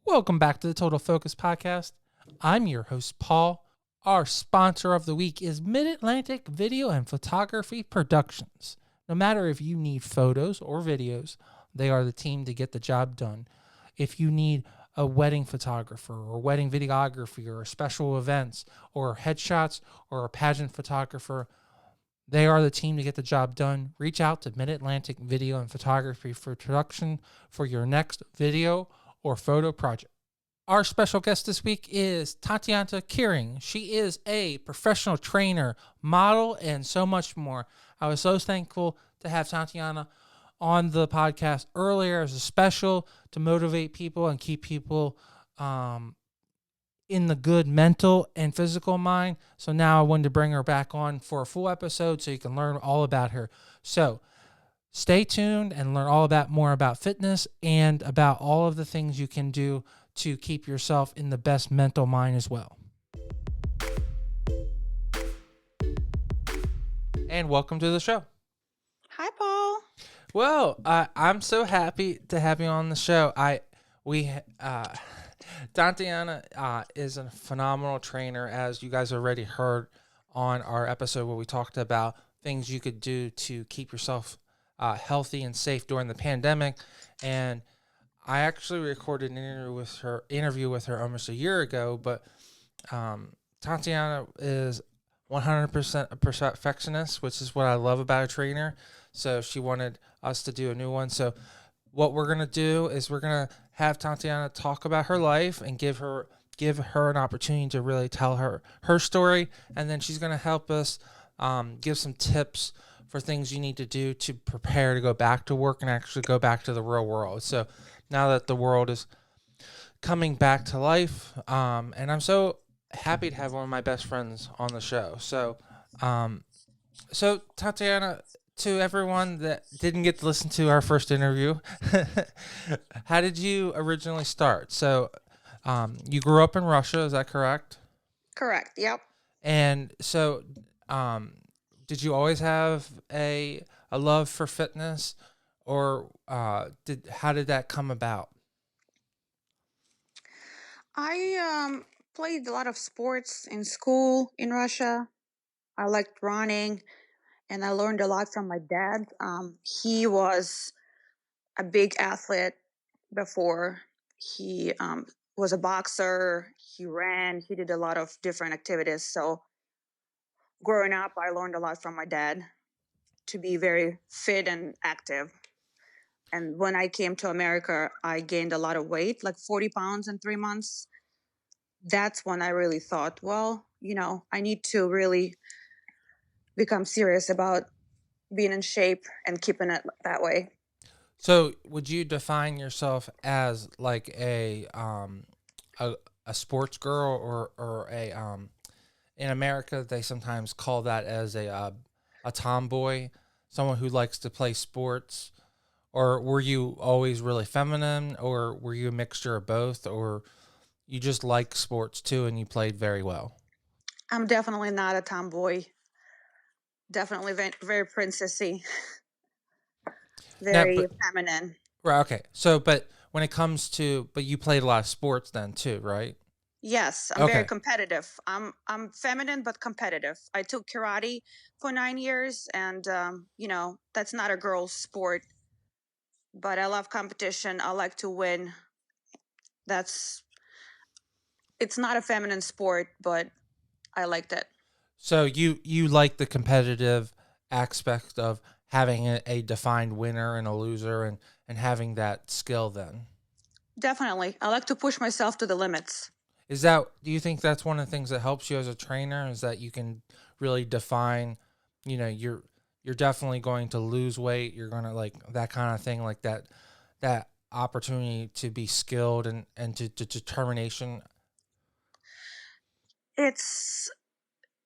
Welcome back to the Total Focus Podcast. I'm your host, Paul. Our sponsor of the week is Mid-Atlantic Video and Photography Productions. No matter if you need photos or videos, they are the team to get the job done. If you need a wedding photographer or wedding videography or special events or headshots or a pageant photographer, they are the team to get the job done. Reach out to Mid-Atlantic Video and Photography for Production for your next video or photo project. Our special guest this week is Tatiana Kehring. She is a professional trainer, model, and so much more. I was so thankful to have Tatiana on the podcast earlier as a special to motivate people and keep people in the good mental and physical mind. So now I wanted to bring her back on for a full episode so you can learn all about her. So stay tuned and learn all about more about fitness and about all of the things you can do to keep yourself in the best mental mind as well. And welcome to the show. Hi, Paul. Well, I'm so happy to have you on the show. Tatiana is a phenomenal trainer, as you guys already heard on our episode where we talked about things you could do to keep yourself healthy and safe during the pandemic. And I actually recorded an interview with her almost a year ago, but Tatiana is 100% a perfectionist, which is what I love about a trainer. So she wanted us to do a new one. So what we're going to do is we're going to have Tatiana talk about her life and give her an opportunity to really tell her story. And then she's going to help us give some tips for things you need to do to prepare to go back to work and actually go back to the real world. So now that the world is coming back to life, and I'm so happy to have one of my best friends on the show. So Tatiana, to everyone that didn't get to listen to our first interview, how did you originally start? So you grew up in Russia, is that correct? Correct. Yep. And so did you always have a love for fitness, or how did that come about? I played a lot of sports in school in Russia. I liked running, and I learned a lot from my dad. He was a big athlete before. He was a boxer. He ran. He did a lot of different activities. So growing up, I learned a lot from my dad to be very fit and active. And when I came to America, I gained a lot of weight, like 40 pounds in 3 months. That's when I really thought, well, I need to really become serious about being in shape and keeping it that way. So would you define yourself as like a sports girl, or a in America they sometimes call that as a tomboy, someone who likes to play sports? Or were you always really feminine, or were you a mixture of both, or you just like sports too and you played very well? I'm definitely not a tomboy. Definitely very princessy, Now, very feminine. right, okay. So, but when it comes to, but you played a lot of sports then too, right? Yes, I'm very Okay. competitive. I'm feminine but competitive. I took karate for 9 years, and that's not a girl's sport. But I love competition. I like to win. That's It's not a feminine sport, but I liked it. So you like the competitive aspect of having a defined winner and a loser, and having that skill then. Definitely. I like to push myself to the limits. Do you think that's one of the things that helps you as a trainer, is that you can really define, you're definitely going to lose weight, you're going to like that kind of thing, like that opportunity to be skilled and to determination. It's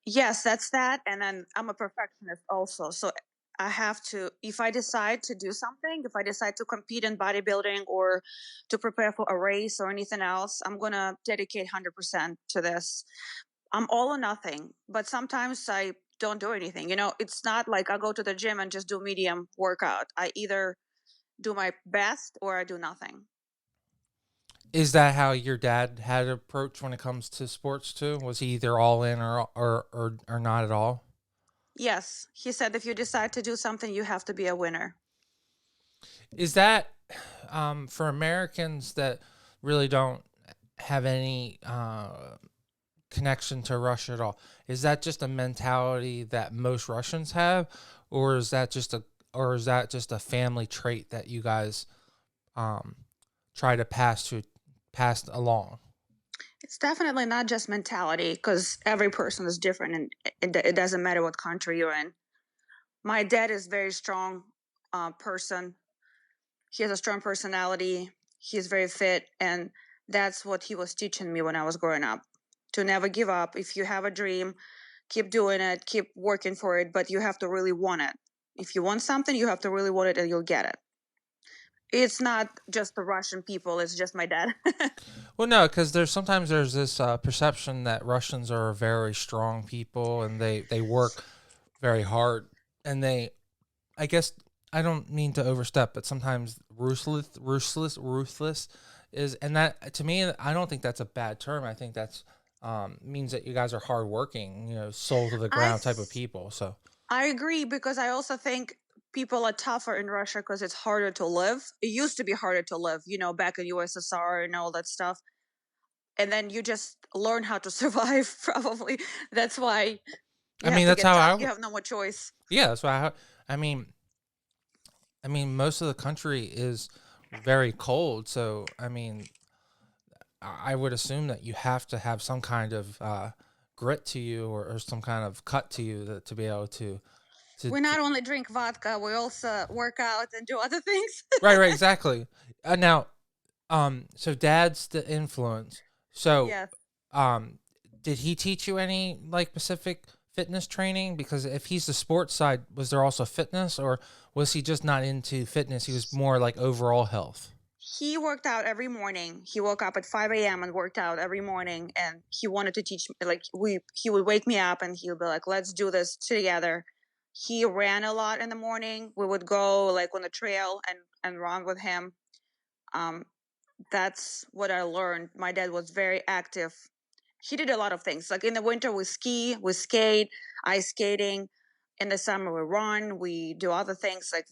Yes, that's that. And then I'm a perfectionist also. So I have to, if I decide to do something, if I decide to compete in bodybuilding or to prepare for a race or anything else, I'm going to dedicate 100% to this. I'm all or nothing, but sometimes I don't do anything. It's not like I go to the gym and just do medium workout. I either do my best or I do nothing. Is that how your dad had approach when it comes to sports too? Was he either all in or not at all? Yes, he said if you decide to do something, you have to be a winner. Is that for Americans that really don't have any connection to Russia at all? Is that just a mentality that most Russians have, or is that just a family trait that you guys um, try to pass along? It's definitely not just mentality because every person is different and it doesn't matter what country you're in. My dad is very strong person. He has a strong personality. He's very fit, and that's what he was teaching me when I was growing up. To never give up. If you have a dream, keep doing it, keep working for it, but you have to really want it. If you want something, you have to really want it and you'll get it. It's not just the Russian people, it's just my dad. Well, no, because there's this perception that Russians are very strong people and they work very hard, and they, I guess, I don't mean to overstep, but sometimes ruthless is, and that to me, I don't think that's a bad term. I think that's means that you guys are hardworking, soul to the I ground type of people. So I agree because I also think people are tougher in Russia because it's harder to live. It used to be harder to live, back in USSR and all that stuff. And then you just learn how to survive, probably. That's why I you have mean, to that's get how tough. I, You have no more choice. yeah, that's why I mean, most of the country is very cold, so I mean, I would assume that you have to have some kind of grit to you, or some kind of cut to you to be able We to not only drink vodka, we also work out and do other things. right, exactly. Now, so dad's the influence. So, Yes. um, did he teach you any like specific fitness training? Because if he's the sports side, was there also fitness, or was he just not into fitness? He was more like overall health. He worked out every morning. He woke up at 5 a.m. and worked out every morning. And he wanted to teach me, like, he would wake me up and he would be like, let's do this together. He ran a lot in the morning. We would go like on the trail and run with him. Um, that's what I learned. My dad was very active. He did a lot of things. Like in the winter, we ski, we skate, ice skating. In the summer, we run, we do other things. Like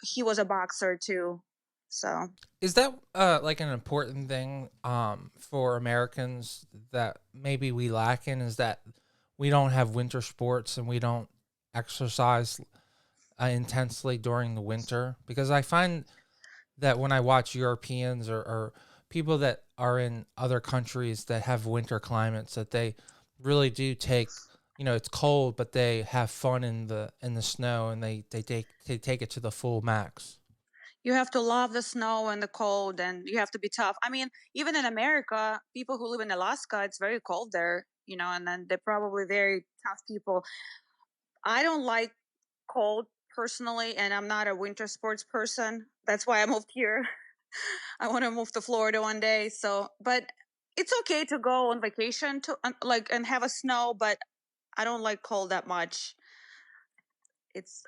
he was a boxer too. So Is that like an important thing for Americans that maybe we lack in? Is that we don't have winter sports and we don't exercise intensely during the winter? Because I find that when I watch Europeans or people that are in other countries that have winter climates, that they really do take, it's cold, but they have fun in the snow, and they take it to the full max. you have to love the snow and the cold, and you have to be tough. I mean, even in America, people who live in Alaska, it's very cold there, and then they're probably very tough people. I don't like cold personally, and I'm not a winter sports person. That's why I moved here. I want to move to Florida one day. So, but it's okay to go on vacation to like and have a snow, but I don't like cold that much.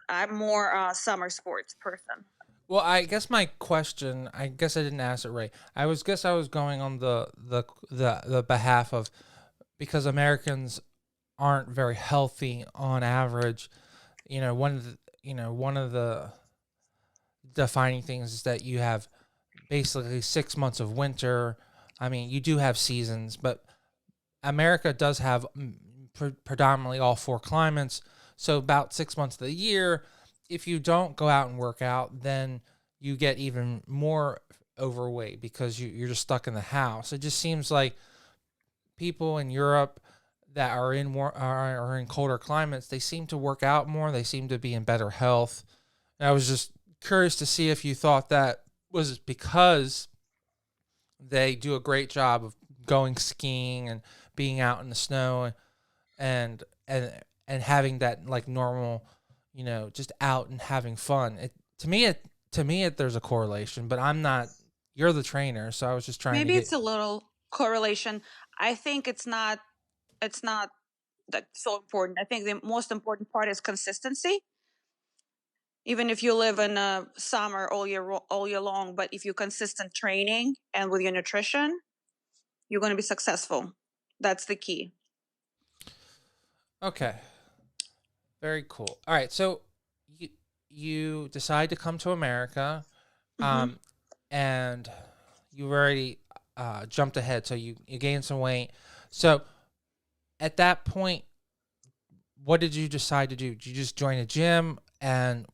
I'm more a summer sports person. Well, I guess my question, I guess I didn't ask it right. I was going on the behalf of, because Americans aren't very healthy on average. One of the defining things is that you have basically 6 months of winter. I mean, you do have seasons, but America does have predominantly all four climates. So about 6 months of the year, if you don't go out and work out, then you get even more overweight because you're just stuck in the house. It just seems like people in Europe that are in colder climates, they seem to work out more. They seem to be in better health. And I was just curious to see if you thought that was because they do a great job of going skiing and being out in the snow, and and having that like normal, just out and having fun. To me, there's a correlation, but I'm not. You're the trainer, so I was just trying to Maybe get. it's a little correlation. I think it's not. It's not that so important. I think the most important part is consistency. Even if you live in summer all year long, but if you're consistent training and with your nutrition, you're going to be successful. That's the key. Okay. Very cool. All right. So you decide to come to America, Hmm. um, and you already jumped ahead. So you gained some weight. So at that point, what did you decide to do? Did you just join a gym, and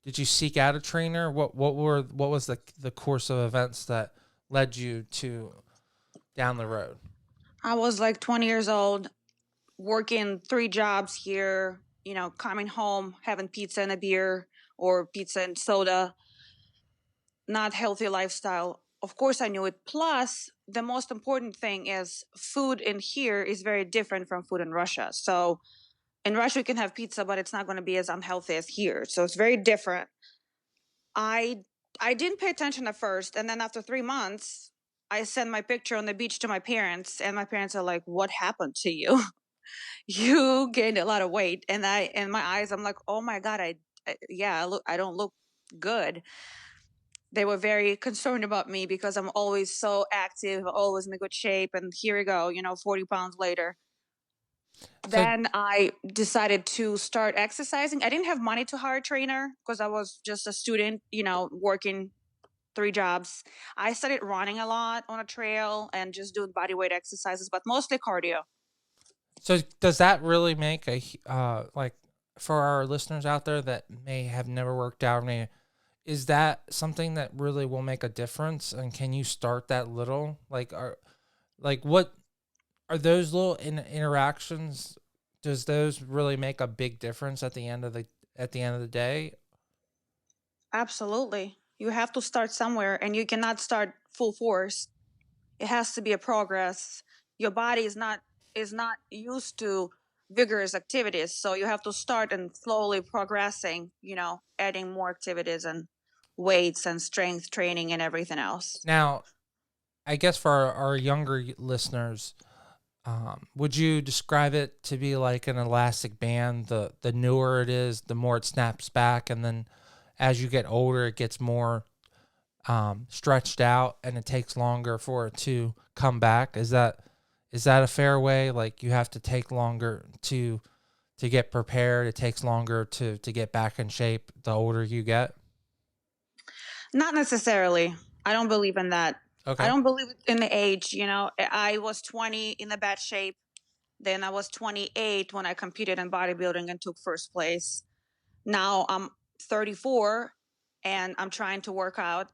did you seek out a trainer? What was the course of events that led you to down the road? I was like 20 years old, working 3 jobs here, coming home, having pizza and a beer or pizza and soda, not healthy lifestyle. Of course, I knew it. Plus, the most important thing is food in here is very different from food in Russia. So in Russia, you can have pizza, but it's not going to be as unhealthy as here. So it's very different. I I didn't pay attention at first, and then after 3 months, I sent my picture on the beach to my parents, and my parents are like, "What happened to you? You gained a lot of weight." And in my eyes, I'm like, "Oh my god, yeah, I don't look good." They were very concerned about me because I'm always so active, always in a good shape, and here we go, 40 pounds later. So Then I decided to start exercising. I didn't have money to hire a trainer because I was just a student, working 3 jobs. I started running a lot on a trail and just doing body weight exercises, but mostly cardio. So does that really make like for our listeners out there that may have never worked out, is that something that really will make a difference? And can you start that little? What are those little interactions? Does those really make a big difference at the end of the day? Absolutely. You have to start somewhere and you cannot start full force. It has to be a progress. Your body is not used to vigorous activities, so you have to start and slowly progressing, adding more activities and weights and strength training and everything else. Now, I guess for our younger listeners, would you describe it to be like an elastic band? The newer it is, the more it snaps back, and then as you get older, it gets more stretched out, and it takes longer for it to come back. Is that a fair way? Like you have to take longer to get prepared. It takes longer to get back in shape the older you get. Not necessarily. I don't believe in that. I Okay. don't believe in the age. I was 20 in the bad shape. Then I was 28 when I competed in bodybuilding and took first place. Now I'm 34 and I'm trying to work out.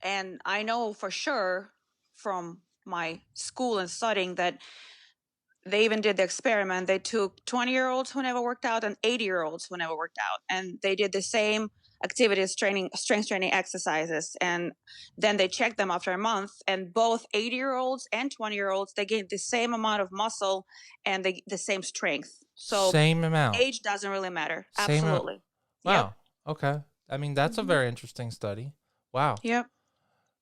And I know for sure from my school and studying that they even did the experiment. They took 20-year-olds who never worked out and 80-year-olds who never worked out. And they did the same activities, training, strength training exercises. And then they checked them after a month. And both 80-year-olds and 20-year-olds, they gained the same amount of muscle and the same strength. So Same amount. age doesn't really matter. Same amount. Absolutely. Yep. Wow. Okay. I mean, that's a Hmm. very interesting study. Wow. Yep.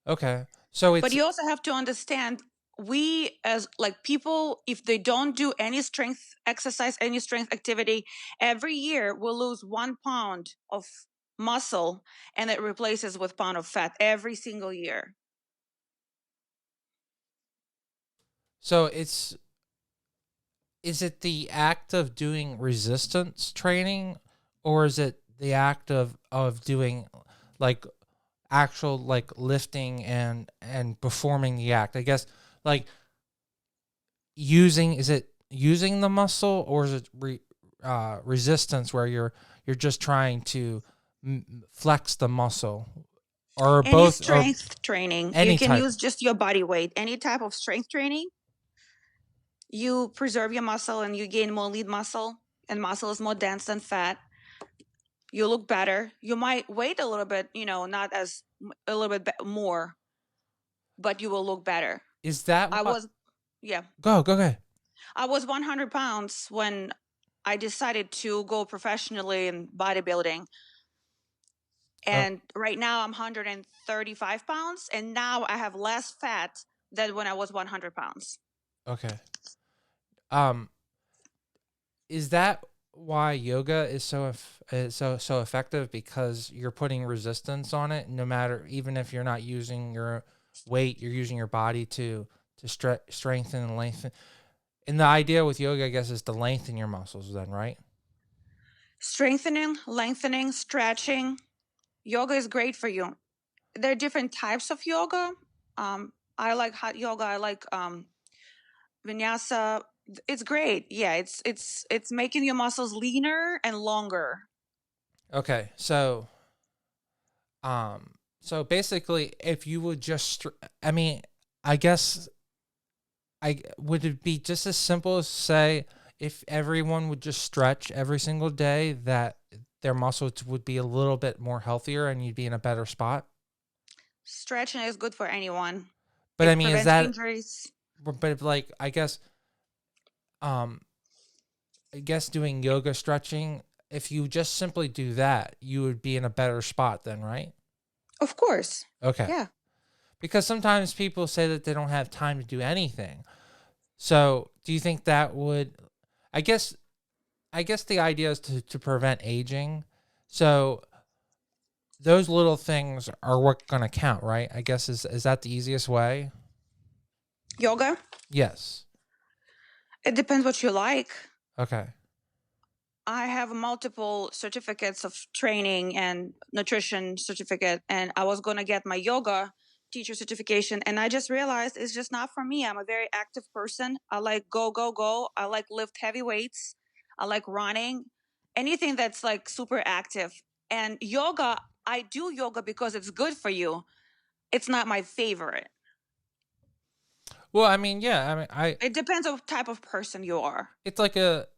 Okay. So But it's you also have to understand, we as like people, if they don't do any strength exercise, any strength activity, every year we'll lose 1 pound of muscle and it replaces with pound of fat every single year. so it's is it the act of doing resistance training, or is it the act of doing like actual like lifting and performing the act? I guess like using is it using the muscle, or is it resistance where you're just trying to flex the muscle, or Any both, or strength training, you any can type? use just your body weight. Any type of strength training, you preserve your muscle and you gain more lean muscle, and muscle is more dense than fat. You look better. You might wait a little bit, not as a little bit more, but you will look better. Is that I what? was, yeah, Go ahead. I was 100 pounds when I decided to go professionally in bodybuilding. Oh, And right now I'm 135 pounds. And now I have less fat than when I was 100 pounds. okay. Um, is that why yoga is so effective? Because you're putting resistance on it. No matter, even if you're not using your weight, you're using your body to strengthen and lengthen. And the idea with yoga, I guess, is to lengthen your muscles. Then, right? Strengthening, lengthening, stretching. Yoga is great for you. There are different types of yoga. I like hot yoga. I like vinyasa. It's great. Yeah, it's making your muscles leaner and longer. Okay, so basically, if you would I mean, I guess I would it be just as simple as say if everyone would just stretch every single day that their muscles would be a little bit more healthier and you'd be in a better spot. Stretching is good for anyone. But I It mean, is prevents that injuries. but like um I guess doing yoga stretching, if you just simply do that, you would be in a better spot then, right? Of course. Okay. Yeah. Because sometimes people say that they don't have time to do anything. So, do you think that would I guess I guess the idea is to prevent aging. So, those little things are what going to count, right? I guess is that the easiest way? Yoga. Yes. It depends what you like. Okay. I have multiple certificates of training and nutrition certificate, and I was going to get my yoga teacher certification. And I just realized it's just not for me. I'm a very active person. I like go, go, go. I like lift heavy weights. I like running, anything that's like super active. And yoga, I do yoga because it's good for you. It's not my favorite. Well, I mean, yeah, I mean, It depends on what type of person you are. it's like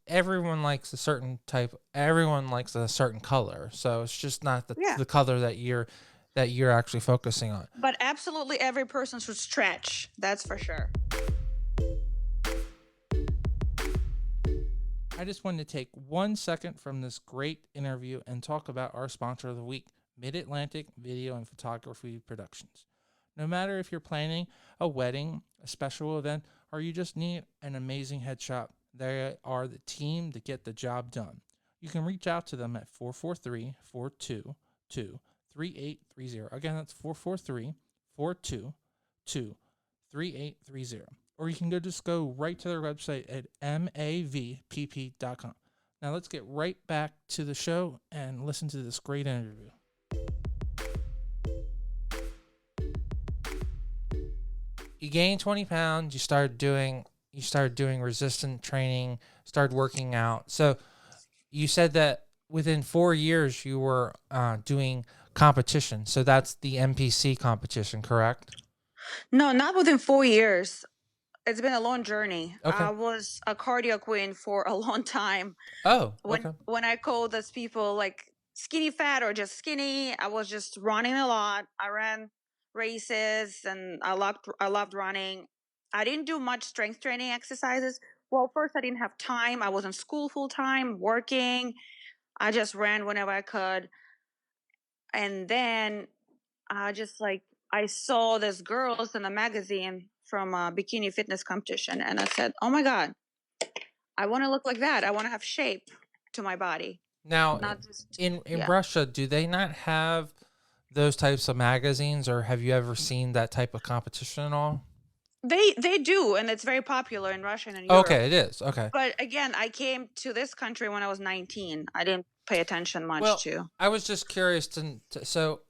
everyone likes a certain type, everyone likes a certain color. So, it's just not Yeah. the color that you're actually focusing on. But absolutely every person should stretch. That's for sure. I just wanted to take 1 second from this great interview and talk about our sponsor of the week, Mid Atlantic Video and Photography Productions. No matter if you're planning a wedding, a special event, or you just need an amazing headshot, they are the team to get the job done. You can reach out to them at 443 422 3830. Again, that's 443 422 3830. Or you can just go right to their website at mavpp.com. Now let's get right back to the show and listen to this great interview. You gained 20 pounds, you started doing resistant training, started working out. So you said that within 4 years you were doing competition. So that's the MPC competition, correct? No, not within 4 years. It's been a long journey. Okay. I was a cardio queen for a long time. Oh, When okay. when I called those people like skinny fat or just skinny, I was just running a lot. I ran races and I loved running. I didn't do much strength training exercises. Well, first I didn't have time. I was in school full time, working. I just ran whenever I could. And then I just like I saw these girls in a magazine from a bikini fitness competition, and I said, "Oh my god, I want to look like that. I want to have shape to my body, Now, not just in yeah." Russia, do they not have those types of magazines, or have you ever seen that type of competition at all? They do, and it's very popular in Russia and in Europe. Okay, it is. Okay. But again, I came to this country when I was 19. I didn't pay attention much Well, to. I was just curious so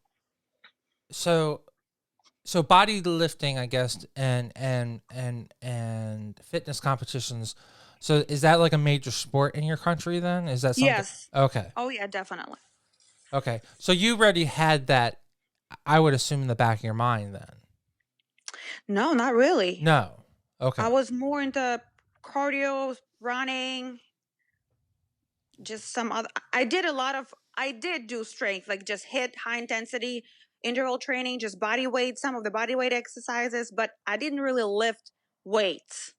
so bodybuilding, I guess, and fitness competitions. So is that like a major sport in your country then? Is that something? Yes. Okay. Oh yeah, definitely. Okay. So you already had that, I would assume, in the back of your mind then. No, not really. No. I Okay. was more into cardio, running, just some other. I did do strength, like just hit high intensity interval training, just body weight, some of the body weight exercises, but I didn't really lift weights.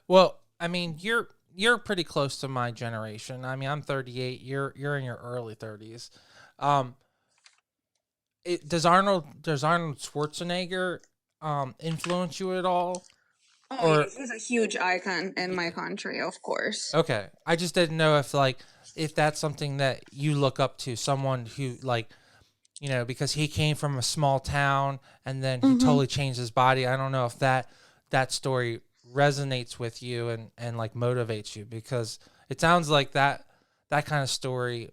Well, I mean, you're pretty close to my generation. I mean, I'm 38. You're in your early 30s. Um, does Arnold Schwarzenegger influence you at all? Oh Or yes, he's a huge icon in my country, of course. okay, I just didn't know if like if that's something that you look up to, someone who like because he came from a small town and then he Mm-hmm. totally changed his body. I don't know if that story resonates with you and like motivates you, because it sounds like that kind of story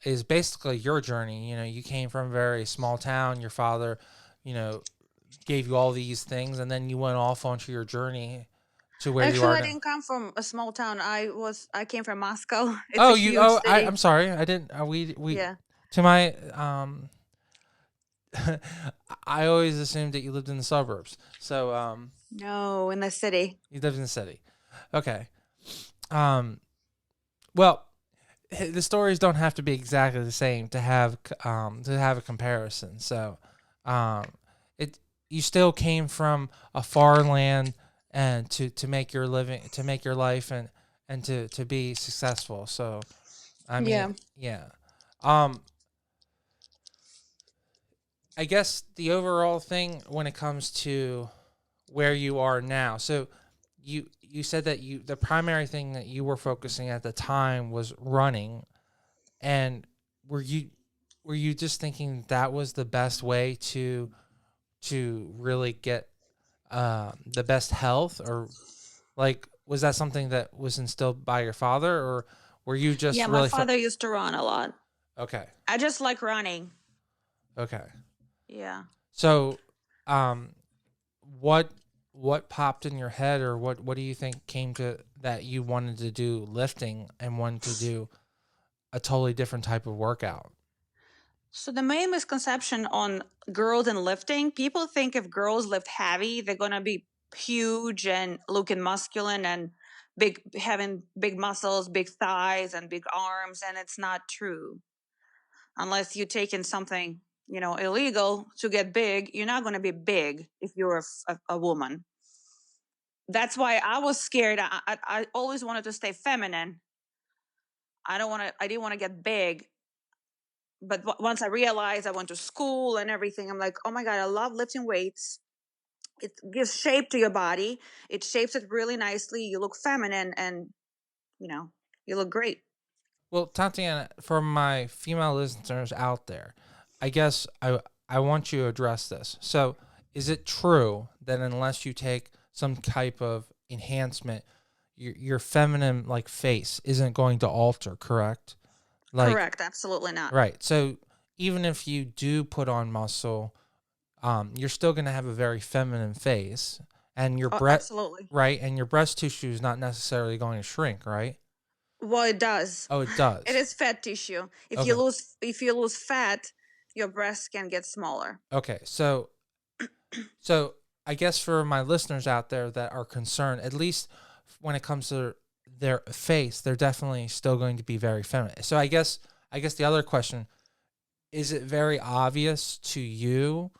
is basically your journey. You came from a very small town. Your father, you know, gave you all these things, and then you went off onto your journey to where you Actually, are I now. didn't come from a small town. I came from Moscow. It's a Oh, you. huge Oh, city. I'm sorry. I didn't. We Yeah. to my I always assumed that you lived in the suburbs. So No, in the city. you lived in the city. Okay. Um. Well, the stories don't have to be exactly the same to have a comparison. So, um, it you still came from a far land and to make your living, to make your life, and to be successful. So, I mean, Yeah. yeah. Um, I guess the overall thing when it comes to where you are now. So, you said that the primary thing that you were focusing at the time was running. And were you were you just thinking that was the best way to really get the best health, or like was that something that was instilled by your father, or were you just Yeah, my really father used to run a lot. okay, I just like running. okay. Yeah. So, um, what what popped in your head, or what do you think came to that you wanted to do lifting and wanted to do a totally different type of workout? So the main misconception on girls and lifting, people think if girls lift heavy, they're gonna be huge and looking masculine and big, having big muscles, big thighs, and big arms, and it's not true. Unless you take in something, illegal to get big, you're not gonna be big if you're a woman. That's why I was scared. I always wanted to stay feminine. I didn't want to get big, but once I realized, I went to school and everything, I'm like, oh my god, I love lifting weights. It gives shape to your body. It shapes it really nicely. You look feminine, and you know you look great. Well, Tatiana, for my female listeners out there, I guess I want you to address this. So, is it true that unless you take some type of enhancement, your feminine like face isn't going to alter? Correct? Like, Correct, absolutely not. right. So, even if you do put on muscle, you're still going to have a very feminine face, and your Oh, breast, absolutely. right, and your breast tissue is not necessarily going to shrink, right? Well, it does. Oh, it It does. is fat tissue. Okay. If you lose fat, your breasts can get smaller. Okay. So I guess for my listeners out there that are concerned, at least when it comes to their face, they're definitely still going to be very feminine. So I guess the other question, is it very obvious to you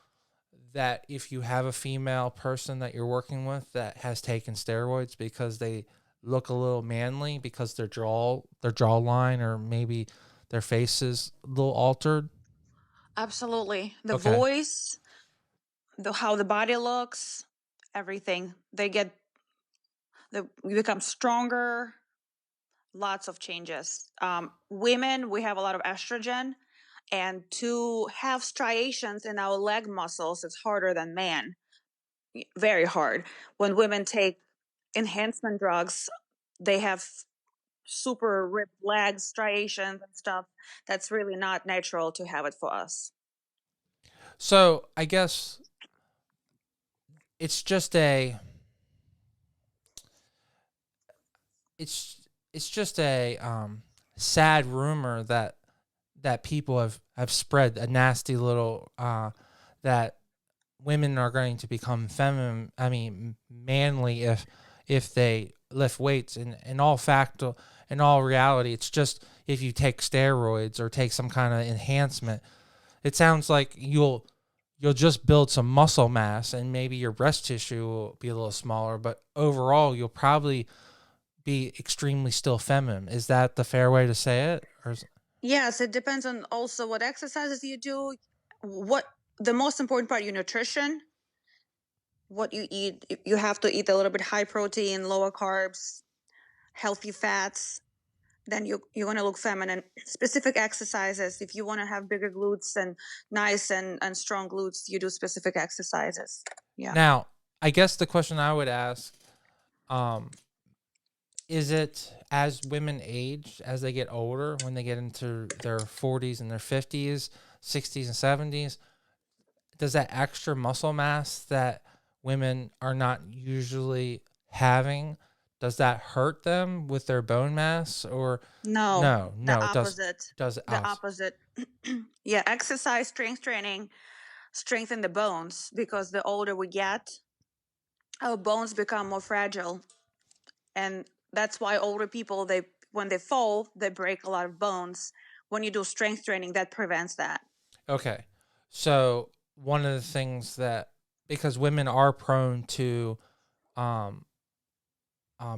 that if you have a female person that you're working with that has taken steroids because they look a little manly, because their jawline or maybe their face is a little altered? Absolutely. The Okay. voice, how the body looks, everything. We become stronger. Lots of changes. Women, we have a lot of estrogen, and to have striations in our leg muscles, it's harder than men. Very hard. When women take enhancement drugs, they have super ripped legs, striations, and stuff. That's really not natural to have it for us. So I guess it's just a it's just a sad rumor that people have spread, a nasty little that women are going to become feminine, I mean manly, if they lift weights. In all fact, in all reality, it's just if you take steroids or take some kind of enhancement, it sounds like you'll just build some muscle mass, and maybe your breast tissue will be a little smaller, but overall you'll probably be extremely still feminine. Is that the fair way to say it? Yes, it depends on also what exercises you do. What the most important part, your nutrition. what you eat. You have to eat a little bit high protein, lower carbs, healthy fats. Then you're gonna look feminine. Specific exercises. If you want to have bigger glutes and nice and strong glutes, you do specific exercises. Yeah. Now, I guess the question I would ask, um, is it as women age, as they get older, when they get into their 40s and their 50s, 60s and 70s, does that extra muscle mass that women are not usually having, does that hurt them with their bone mass? Or No, no, the it opposite. does it The us. opposite. Yeah, exercise, strength training strengthen the bones because the older we get, our bones become more fragile, and that's why older people, they when they fall, they break a lot of bones. When you do strength training, that prevents that. Okay. So one of the things that, because women are prone to um,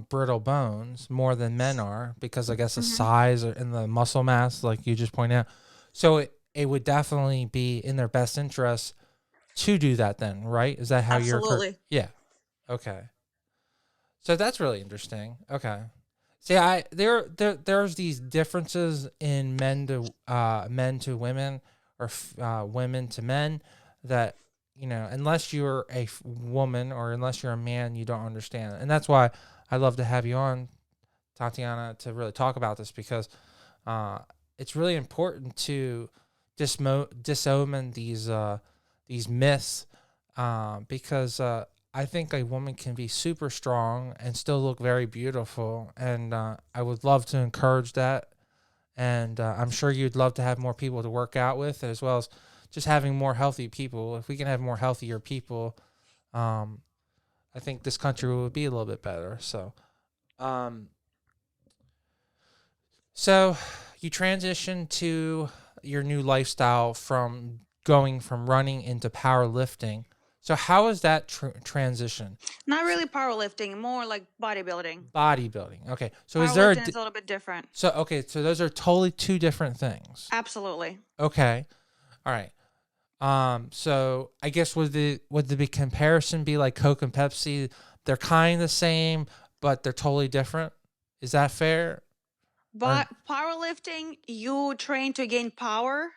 brittle bones more than men are, because I guess the Hmm. size and the muscle mass, like you just pointed out. So it would definitely be in their best interest to do that then, right? Is that how you're Absolutely. Yeah. Okay. So that's really interesting. Okay. See, there's these differences in men to women, or women to men, that, unless you're a woman or unless you're a man, you don't understand. And that's why I love to have you on, Tatiana, to really talk about this, because uh, it's really important to disown these myths, because I think a woman can be super strong and still look very beautiful, and I would love to encourage that. And I'm sure you'd love to have more people to work out with, as well as just having more healthy people. If we can have more healthier people, um, I think this country would be a little bit better. Um, so you transition to your new lifestyle from going from running into powerlifting. So how is that transition? Not really powerlifting, more like bodybuilding. Bodybuilding. Okay. So is there Powerlifting is a little bit different. so those are totally two different things. Absolutely. Okay. All right. So I guess would the comparison be like Coke and Pepsi? They're kind of the same, but they're totally different. Is that fair? Or But powerlifting, you train to gain power.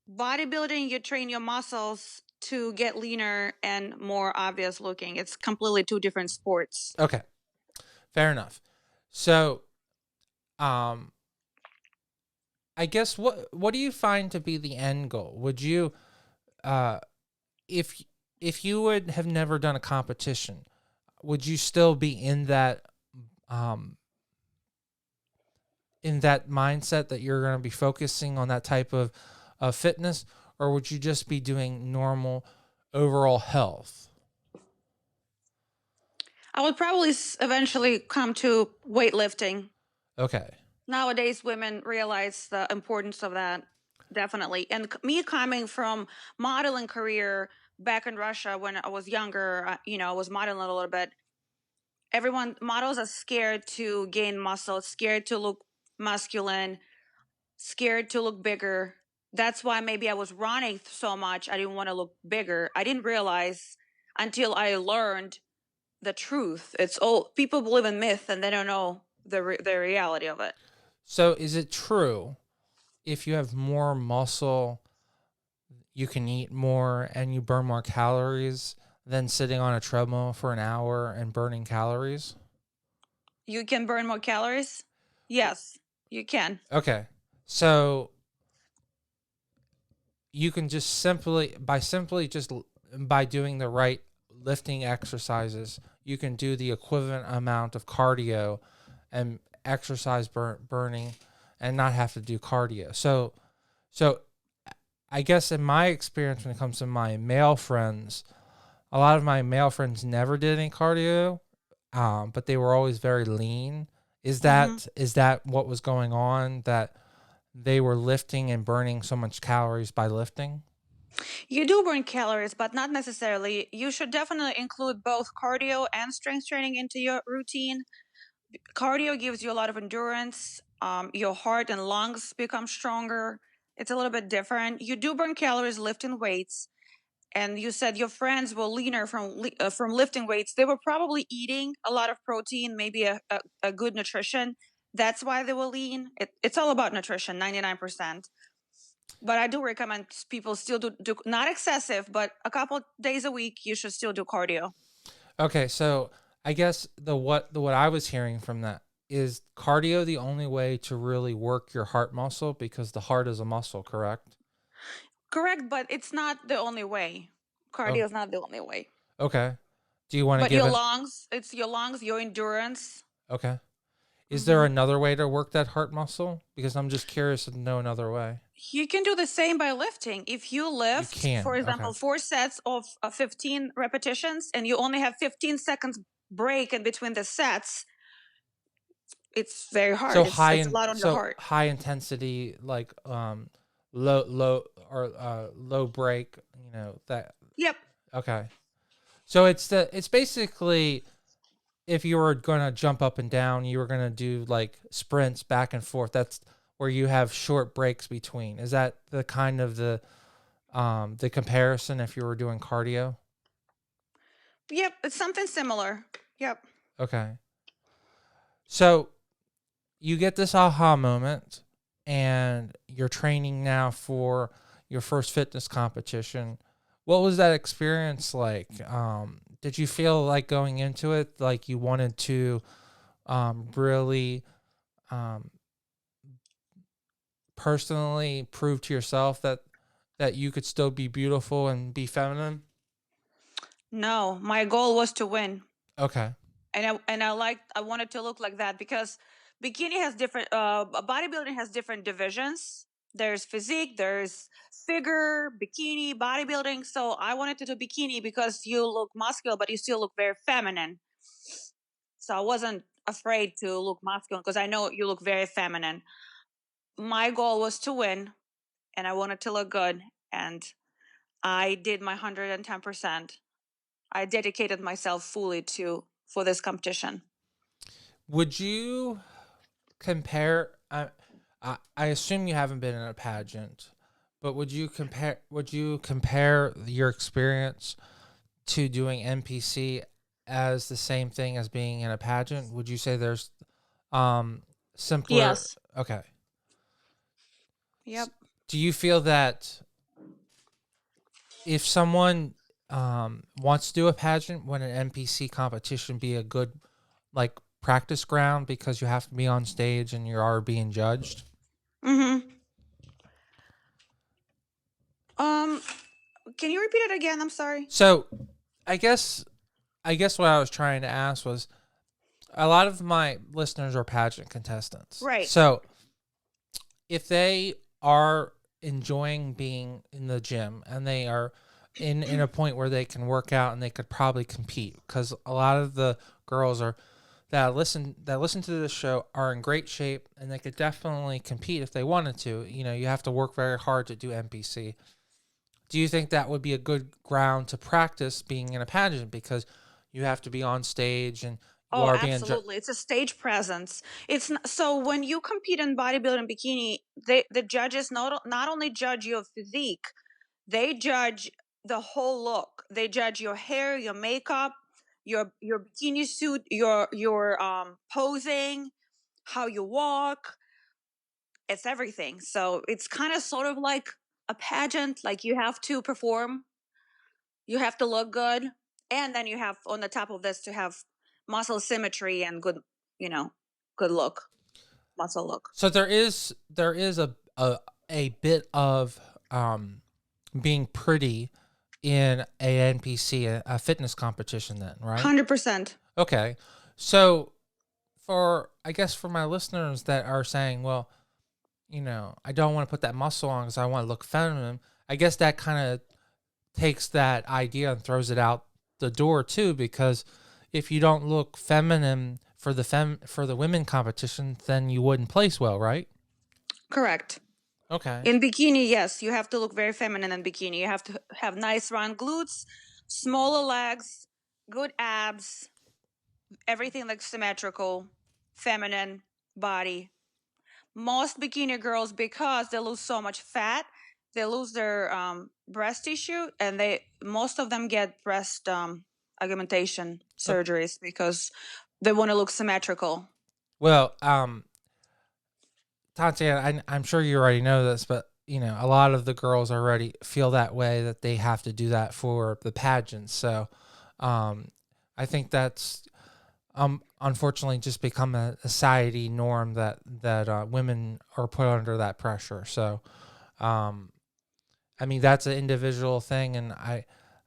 Bodybuilding, you train your muscles to get leaner and more obvious looking. It's completely two different sports. okay, fair enough. So, um, I guess what do you find to be the end goal? Would you, uh, if if you would have never done a competition, would you still be um in that mindset that you're going to be focusing on that type of fitness, or would you just be doing normal overall health? I would probably eventually come to weightlifting. Okay. Nowadays, women realize the importance of that, definitely. And me coming from modeling career back in Russia when I was younger, I was modeling a little bit. Everyone, models are scared to gain muscle, scared to look masculine, scared to look bigger. That's why maybe I was running so much. I didn't want to look bigger. I didn't realize until I learned the truth. It's all people believe in myth and they don't know the reality of it. So is it true, if you have more muscle, you can eat more and you burn more calories than sitting on a treadmill for an hour and burning calories? You can burn more calories? Yes, you can. Okay. So you can just simply just by doing the right lifting exercises, you can do the equivalent amount of cardio and exercise burning, and not have to do cardio. So I guess in my experience, when it comes to my male friends, a lot of my male friends never did any cardio, but they were always very lean. Is Hmm. that what was going on? That they were lifting and burning so much calories by lifting? You do burn calories, but not necessarily. You should definitely include both cardio and strength training into your routine. Cardio gives you a lot of endurance. Your heart and lungs become stronger. It's a little bit different. You do burn calories lifting weights, and you said your friends were leaner from lifting weights, they were probably eating a lot of protein, maybe a good nutrition. That's why they were lean. It's all about nutrition, 99%. But I do recommend people still do not excessive, but a couple days a week you should still do cardio. Okay, so I guess what I was hearing from that is cardio the only way to really work your heart muscle, because the heart is a muscle, correct? Correct, but it's not the only way. Oh, Cardio is not the only way. okay. Do you want to But give your an lungs, it's your lungs, your endurance. okay? Is there Hmm. another way to work that heart muscle? Because I'm just curious to know another way. You can do the same by lifting. If you You lift, for can. Okay. example, 4 sets of 15 repetitions and you only have 15 seconds break in between the sets, it's very So hard. It's a lot on your heart. high intensity, like low break, that. Yep. Okay. So it's basically, if you were going to jump up and down, you were going to do like sprints back and forth. That's where you have short breaks between. Is that the kind of the comparison if you were doing cardio? Yep. It's something similar. Yep. Okay. So you get this aha moment and you're training now for your first fitness competition. What was that experience like? Did you feel like going into it like you wanted to really um, personally prove to yourself that you could still be beautiful and be feminine? No, my goal was to win. Okay. I wanted to look like that because bikini has different bodybuilding has different divisions. There's physique, there's figure, bikini, bodybuilding. So I wanted to do bikini because you look muscular but you still look very feminine. So I wasn't afraid to look masculine because I know you look very feminine. My goal was to win and I wanted to look good, and I did my 110%. I dedicated myself fully to for this competition. Would you compare? I assume you haven't been in a pageant, but Would you compare your experience to doing NPC as the same thing as being in a pageant? Would you say there's um simpler? Yes. Okay. Yep. Do you feel that if someone wants to do a pageant, would an NPC competition be a good like practice ground because you have to be on stage and you are being judged? Mm-hmm. Um, can you repeat it again? I'm sorry. So, I guess what I was trying to ask was, a lot of my listeners are pageant contestants. Right. So, if they are enjoying being in the gym and they are in a point where they can work out and they could probably compete, because a lot of the girls are that listen to this show are in great shape and they could definitely compete if they wanted to. You have to work very hard to do NPC. Do you think that would be a good ground to practice being in a pageant, because you have to be on stage and you Oh, are being absolutely. It's a stage presence. It's not, so when you compete in bodybuilding bikini, the judges not only judge your physique, they judge the whole look. They judge your hair, your makeup, your bikini suit, your posing, how you walk. It's everything. So it's kind of sort of like a pageant. Like you have to perform, you have to look good, and then you have on the top of this to have muscle symmetry and good, you know, good look, muscle look. So there is a bit of being pretty in a NPC, a fitness competition then, right? 100%. Okay. So I guess for my listeners that are saying, well, I don't want to put that muscle on because I want to look feminine, I guess that kind of takes that idea and throws it out the door too, because if you don't look feminine for the women competition, then you wouldn't place well, right? Correct. Okay. In bikini, yes, you have to look very feminine in bikini. You have to have nice round glutes, smaller legs, good abs, everything like symmetrical, feminine body. Most bikini girls, because they lose so much fat, they lose their breast tissue, and most of them get breast augmentation Uh, surgeries because they want to look symmetrical. Well, Tatiana, I'm sure you already know this, but a lot of the girls already feel that way, that they have to do that for the pageants. So, um, I think that's unfortunately just become a society norm that women are put under that pressure. So, um, I mean that's an individual thing, and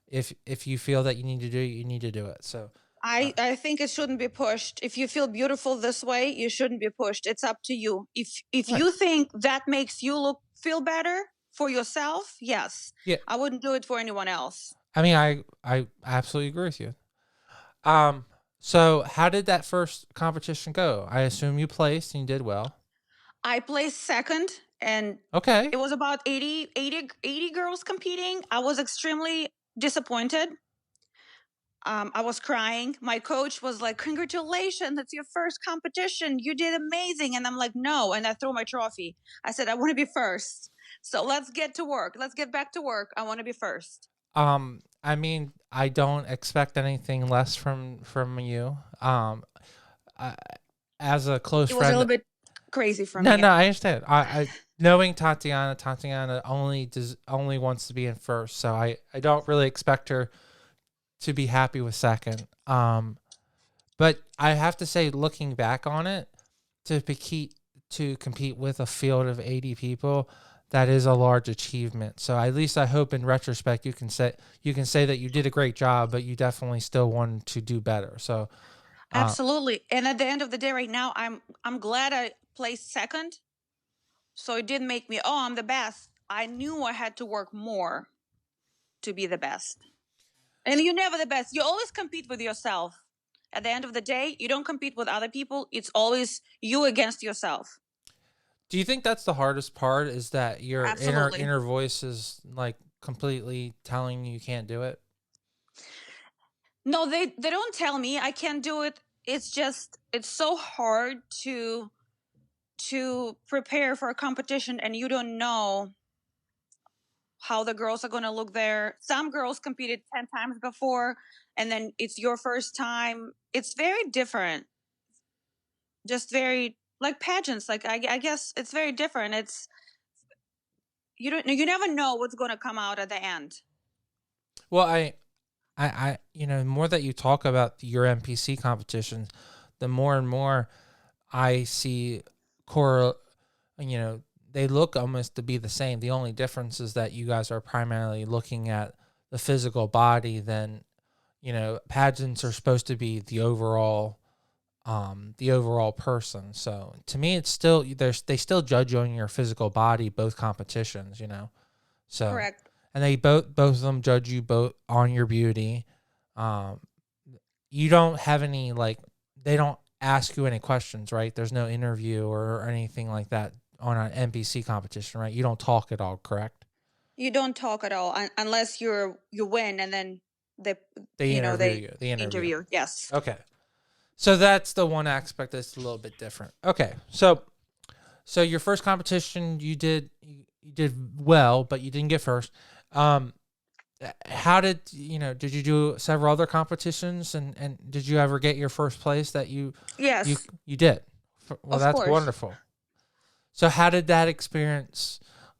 if you feel that you need to do it, you need to do it. So, uh, I think it shouldn't be pushed. If you feel beautiful this way, you shouldn't be pushed. It's up to you. If right, you think that makes you feel better for yourself, yes. yeah. I wouldn't do it for anyone else. I mean, I absolutely agree with you. Um, so how did that first competition go? I assume you placed and you did well. I placed second, and Okay. it was about 80 girls competing. I was extremely disappointed. I was crying. My coach was like, "Congratulations, it's your first competition. You did amazing." And I'm like, "No." And I threw my trophy. I said, "I want to be first. So let's get to work. Let's get back to work. I want to be first." I mean, I don't expect anything less from you. I, as a close It was a friend, little bit crazy for no, me. no, I understand. I knowing Tatiana only wants to be in first, so I don't really expect her to be happy with second. But I have to say, looking back on it, to compete with a field of 80 people, that is a large achievement. So at least I hope in retrospect you can say that you did a great job, but you definitely still wanted to do better. So uh, Absolutely. And at the end of the day, right now, I'm glad I placed second. So it didn't make me, oh, I'm the best. I knew I had to work more to be the best. And you're never the best. You always compete with yourself. At the end of the day, you don't compete with other people. It's always you against yourself. do you think that's the hardest part? Is that your Absolutely. inner voice is like completely telling you can't do it? No, they don't tell me I can't do it. It's just it's so hard to prepare for a competition and you don't know how the girls are going to look there. Some girls competed 10 times before and then it's your first time. It's very different. Just very like pageants. Like I guess it's very different. It's you never know what's going to come out at the end. Well, the more that you talk about your NPC competitions, the more and more I see core, they look almost to be the same. The only difference is that you guys are primarily looking at the physical body. Then, pageants are supposed to be the overall person. So to me, it's still they still judge you on your physical body, both competitions. So, Correct. and they both of them judge you both on your beauty. Um, you don't have any they don't ask you any questions, right? There's no interview or anything like that on an NPC competition, right? You don't talk at all, correct? You don't talk at all unless you win and then they They interview they you. They interview. interview. Yes. Okay. So that's the one aspect that's a little bit different. Okay. So your first competition you did well, but you didn't get first. Um how did you do several other competitions, and did you ever get your first place that you Yes. you did? Well, Of that's course. wonderful. So how did that experience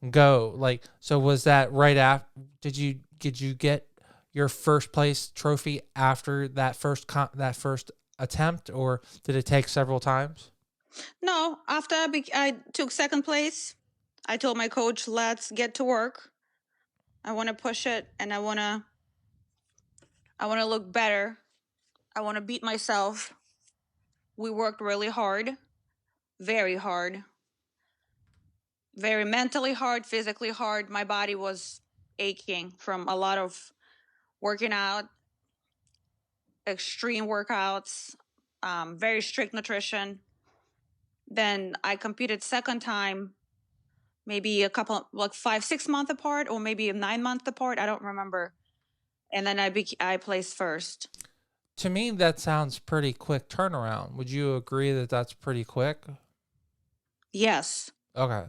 go? Like, so was that right after? Did you get your first place trophy after that first attempt, or did it take several times? No, after I took second place, I told my coach, "Let's get to work. I want to push it and I want to look better. I want to beat myself." We worked really hard, very hard, very mentally hard, physically hard. My body was aching from a lot of working out, extreme workouts, very strict nutrition. Then I competed second time, maybe a couple, like 5, 6 months apart, or maybe 9 months apart. I don't remember. And then I placed first. To me, that sounds pretty quick turnaround. Would you agree that that's pretty quick? Yes. Okay.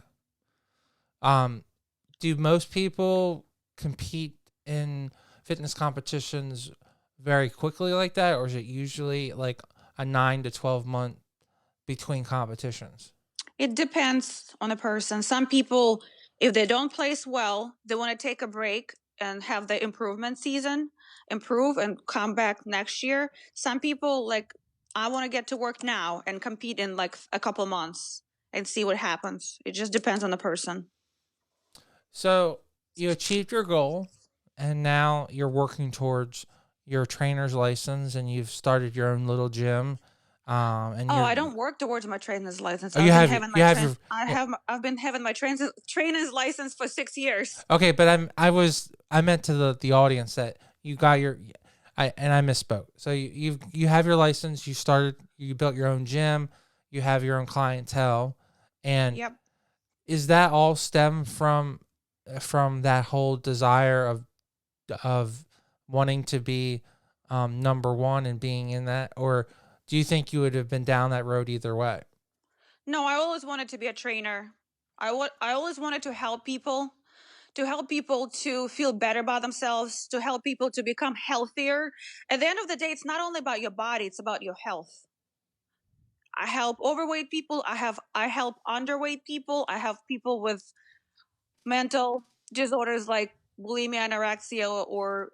Um, do most people compete in fitness competitions very quickly like that, or is it usually like a 9 to 12 month between competitions? It depends on a person. Some people, if they don't place well, they want to take a break and have the improvement season, improve and come back next year. Some people like, I want to get to work now and compete in like a couple months and see what happens. It just depends on the person. So you achieved your goal, and now you're working towards your trainer's license, and you've started your own little gym. And Oh, you're I don't work towards my trainer's license. oh, you I've been have having you my have your yeah. I've been having my trainer's license for 6 years. Okay, but I meant to the audience that you got your I misspoke. So you have your license. You built your own gym. You have your own clientele, and Yep. is that all stem from that whole desire of wanting to be number one and being in that, or do you think you would have been down that road either way? No, I always wanted to be a trainer. I always wanted to help people to feel better about themselves, to help people to become healthier. At the end of the day, it's not only about your body, it's about your health. I help overweight people, I help underweight people, I have people with mental disorders like bulimia, anorexia, or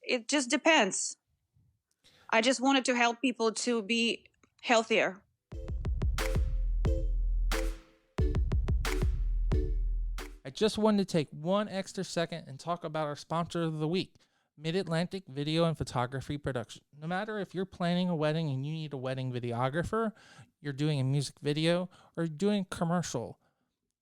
it just depends. I just wanted to help people to be healthier. I just wanted to take one extra second and talk about our sponsor of the week, Mid Atlantic Video and Photography Production. No matter if you're planning a wedding and you need a wedding videographer, you're doing a music video, or you're doing a commercial,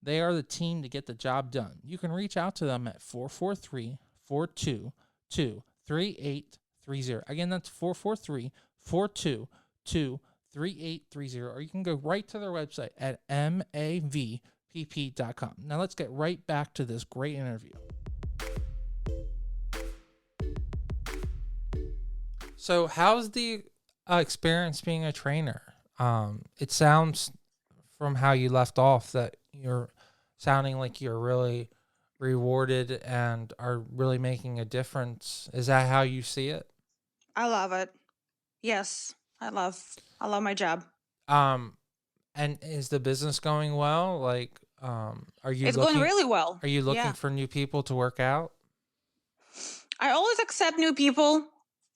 they are the team to get the job done. You can reach out to them at 443 422 3830. Again, that's 443 422 3830. Or you can go right to their website at mavpp.com. Now let's get right back to this great interview. So, how's the experience being a trainer? It sounds from how you left off that you're sounding like you're really rewarded and are really making a difference. Is that how you see it? I love it. Yes, I love my job. Um, and is the business going well? Like, It's going really well. are you looking Yeah. for new people to work out? I always accept new people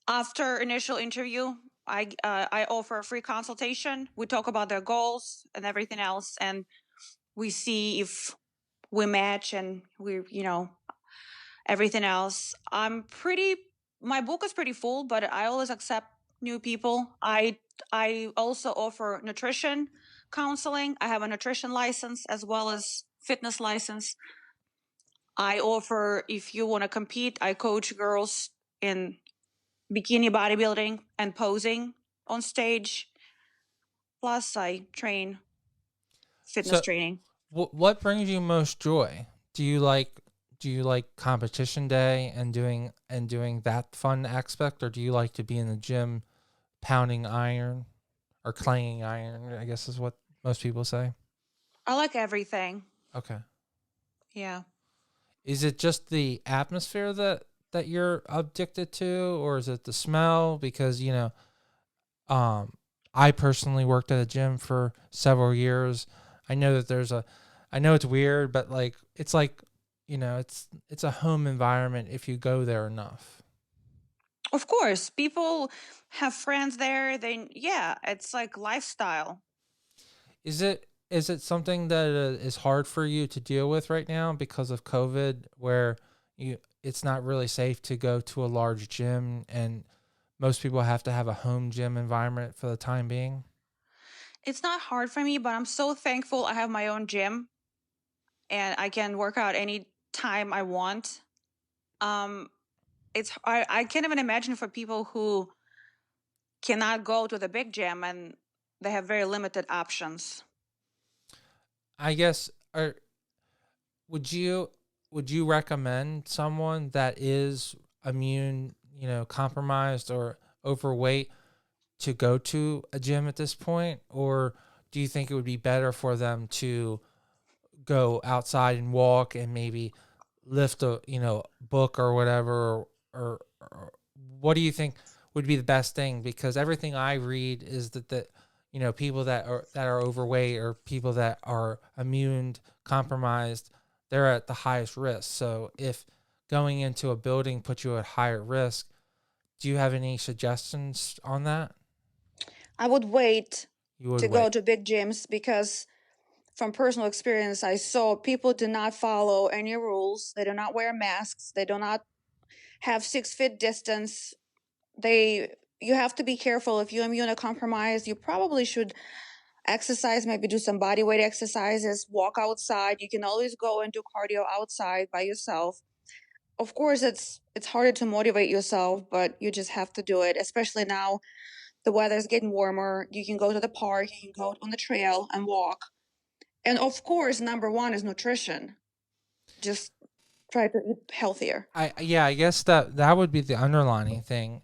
after initial interview. I offer a free consultation. We talk about their goals and everything else, and we see if we match and we, everything else. My book is pretty full, but I always accept new people. I also offer nutrition counseling. I have a nutrition license as well as fitness license. I offer, if you want to compete, I coach girls in bikini bodybuilding and posing on stage. Plus, I train fitness So, training. what brings you most joy? Do you like competition day and doing that fun aspect, or do you like to be in the gym pounding iron or clanging iron? I guess is what most people say. I like everything. Okay. Yeah. Is it just the atmosphere that you're addicted to, or is it the smell? Because um, I personally worked at a gym for several years. I know that I know it's weird, but like it's like it's a home environment if you go there enough. Of course, people have friends there. Yeah, it's like lifestyle. Is it something that is hard for you to deal with right now because of COVID, where it's not really safe to go to a large gym, and most people have to have a home gym environment for the time being? It's not hard for me, but I'm so thankful I have my own gym and I can work out any time I want. Um, I can't even imagine for people who cannot go to the big gym and they have very limited options. I guess, would you recommend someone that is immune, compromised or overweight to go to a gym at this point, or do you think it would be better for them to go outside and walk and maybe lift a book or whatever, or what do you think would be the best thing? Because everything I read is that people that are overweight or people that are immune compromised, they're at the highest risk. So if going into a building puts you at higher risk, do you have any suggestions on that? I would wait You would to go wait. to big gyms because from personal experience, I saw people do not follow any rules. They do not wear masks. They do not have 6 feet distance. You have to be careful. If you're immunocompromised, you probably should exercise, maybe do some body weight exercises, walk outside. You can always go and do cardio outside by yourself. Of course, it's harder to motivate yourself, but you just have to do it, especially now the weather's getting warmer. You can go to the park, you can go on the trail and walk. And of course, number one is nutrition. Just try to eat healthier. I guess that would be the underlining thing,